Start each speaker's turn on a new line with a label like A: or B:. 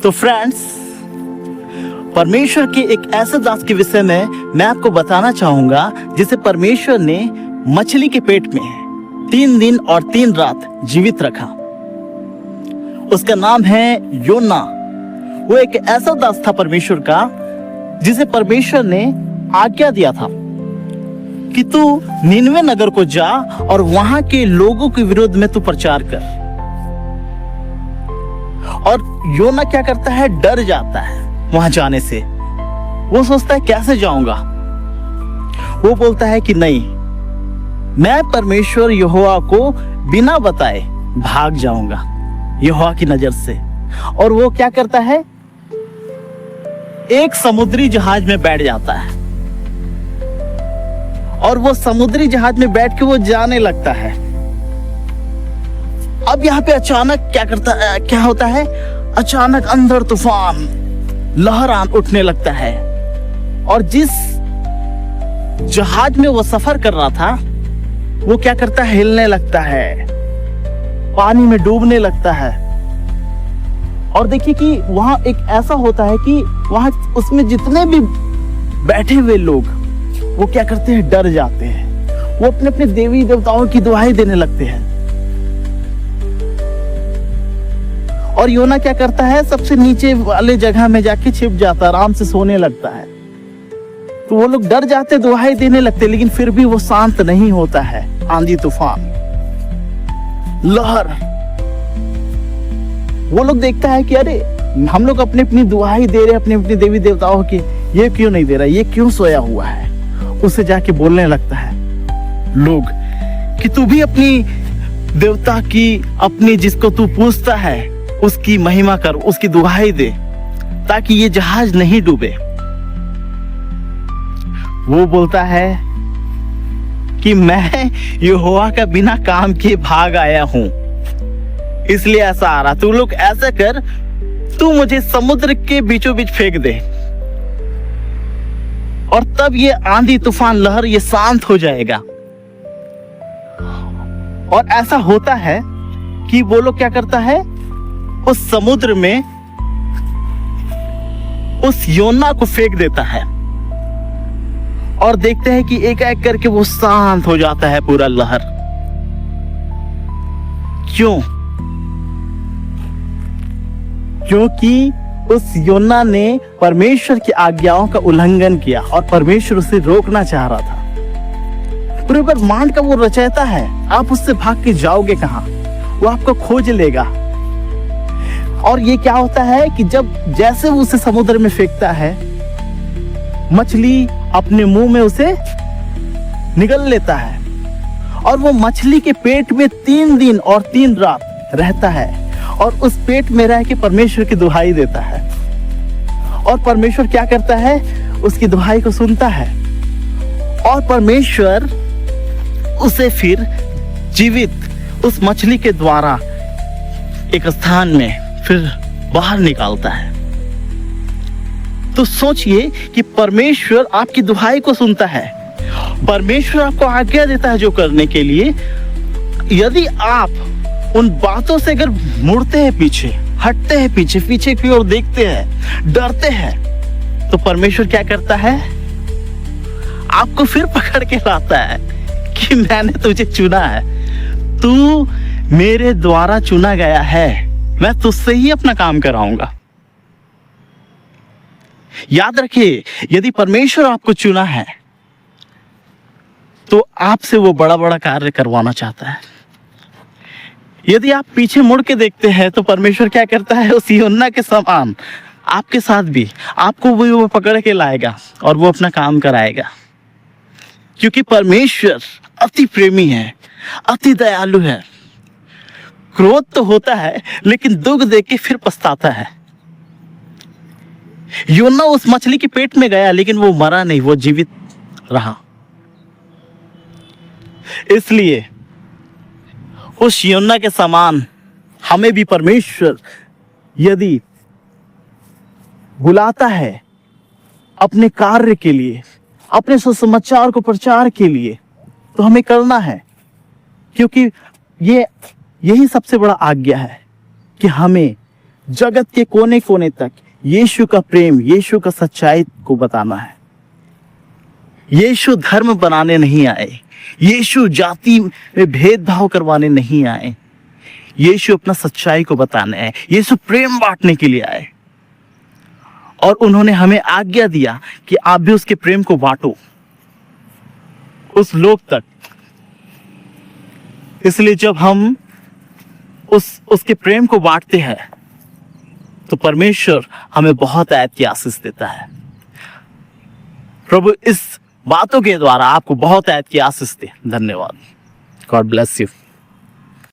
A: तो फ्रेंड्स, परमेश्वर के एक ऐसे दास के विषय में मैं आपको बताना चाहूंगा जिसे परमेश्वर ने मछली के पेट में 3 दिन और 3 रात जीवित रखा। उसका नाम है योना। वो एक ऐसा दास था परमेश्वर का जिसे परमेश्वर ने आज्ञा दिया था कि तू निनवे नगर को जा और वहां के लोगों के विरोध में तू प्रचार कर। और योना क्या करता है, डर जाता है वहां जाने से। वो सोचता है कैसे जाऊंगा। वो बोलता है कि नहीं, मैं परमेश्वर यहोवा को बिना बताए भाग जाऊंगा यहोवा की नजर से। और वो क्या करता है, एक समुद्री जहाज में बैठ जाता है और वो समुद्री जहाज में बैठ के वो जाने लगता है। अब यहाँ पे अचानक क्या होता है, अचानक अंधड़ तूफान लहरान उठने लगता है और जिस जहाज में वो सफर कर रहा था वो क्या करता है, हिलने लगता है, पानी में डूबने लगता है। और देखिए कि वहां एक ऐसा होता है कि वहां उसमें जितने भी बैठे हुए लोग वो क्या करते हैं, डर जाते हैं। वो अपने अपने देवी देवताओं की दुहाई देने लगते हैं। और योना क्या करता है, सबसे नीचे वाले जगह में जाके छिप जाता है, आराम से सोने लगता है। तो वो लोग डर जाते, दुहाई देने लगते, लेकिन फिर भी वो शांत नहीं होता है। आंधी तूफान लहर, वो लोग देखता है कि अरे हम लोग अपनी अपनी दुहाई दे रहे, अपने अपने देवी देवताओं की, ये क्यों नहीं दे रहा, ये क्यों सोया हुआ है। उसे जाके बोलने लगता है लोग कि तू भी अपनी देवता की, अपनी जिसको तू पूजता है उसकी महिमा कर, उसकी दुहाई दे ताकि ये जहाज नहीं डूबे। वो बोलता है कि मैं यहोवा का बिना काम किए भाग आया हूं, इसलिए ऐसा आ रहा। तू लोग ऐसा कर, तू मुझे समुद्र के बीचों बीच फेंक दे और तब ये आंधी तूफान लहर ये शांत हो जाएगा। और ऐसा होता है कि वो लोग क्या करता है, उस समुद्र में उस योना को फेंक देता है और देखते हैं कि एक एक करके वो शांत हो जाता है पूरा लहर। क्यों? क्योंकि उस योना ने परमेश्वर की आज्ञाओं का उल्लंघन किया और परमेश्वर उसे रोकना चाह रहा था। पूरे ब्रह्मांड का वो रचयिता है, आप उससे भाग के जाओगे कहां? वो आपको खोज लेगा। और ये क्या होता है कि जब जैसे वो उसे समुद्र में फेंकता है, मछली अपने मुंह में उसे निगल लेता है और वो मछली के पेट में 3 दिन और 3 रात रहता है और उस पेट में रह के परमेश्वर की दुहाई देता है। और परमेश्वर क्या करता है, उसकी दुहाई को सुनता है और परमेश्वर उसे फिर जीवित उस मछली के द्वारा एक स्थान में फिर बाहर निकालता है। तो सोचिए कि परमेश्वर आपकी दुहाई को सुनता है, परमेश्वर आपको आज्ञा देता है जो करने के लिए। यदि आप उन बातों से अगर मुड़ते हैं पीछे, हटते हैं पीछे, पीछे की ओर देखते हैं, डरते हैं, तो परमेश्वर क्या करता है, आपको फिर पकड़ के लाता है कि मैंने तुझे चुना है, तू मेरे द्वारा चुना गया है, मैं तुझसे ही अपना काम कराऊंगा। याद रखिए, यदि परमेश्वर आपको चुना है तो आपसे वो बड़ा बड़ा कार्य करवाना चाहता है। यदि आप पीछे मुड़ के देखते हैं तो परमेश्वर क्या करता है, उस योना के समान आपके साथ भी आपको वो पकड़ के लाएगा और वो अपना काम कराएगा। क्योंकि परमेश्वर अति प्रेमी है, अति दयालु है। क्रोध तो होता है लेकिन दुख देख के फिर पछताता है। योना उस मछली के पेट में गया लेकिन वो मरा नहीं, वो जीवित रहा। इसलिए उस योना के समान हमें भी परमेश्वर यदि बुलाता है अपने कार्य के लिए, अपने सुसमाचार को प्रचार के लिए, तो हमें करना है। क्योंकि यही सबसे बड़ा आज्ञा है कि हमें जगत के कोने कोने तक यीशु का प्रेम, यीशु का सच्चाई को बताना है। यीशु धर्म बनाने नहीं आए, यीशु जाति में भेदभाव करवाने नहीं आए, यीशु अपना सच्चाई को बताने आए, यीशु प्रेम बांटने के लिए आए। और उन्होंने हमें आज्ञा दिया कि आप भी उसके प्रेम को बांटो उस लोक तक। इसलिए जब हम उसके प्रेम को बांटते हैं तो परमेश्वर हमें बहुत आयत की आशीष देता है। प्रभु इस बातों के द्वारा आपको बहुत आयत की आशीष दे। धन्यवाद। God bless you.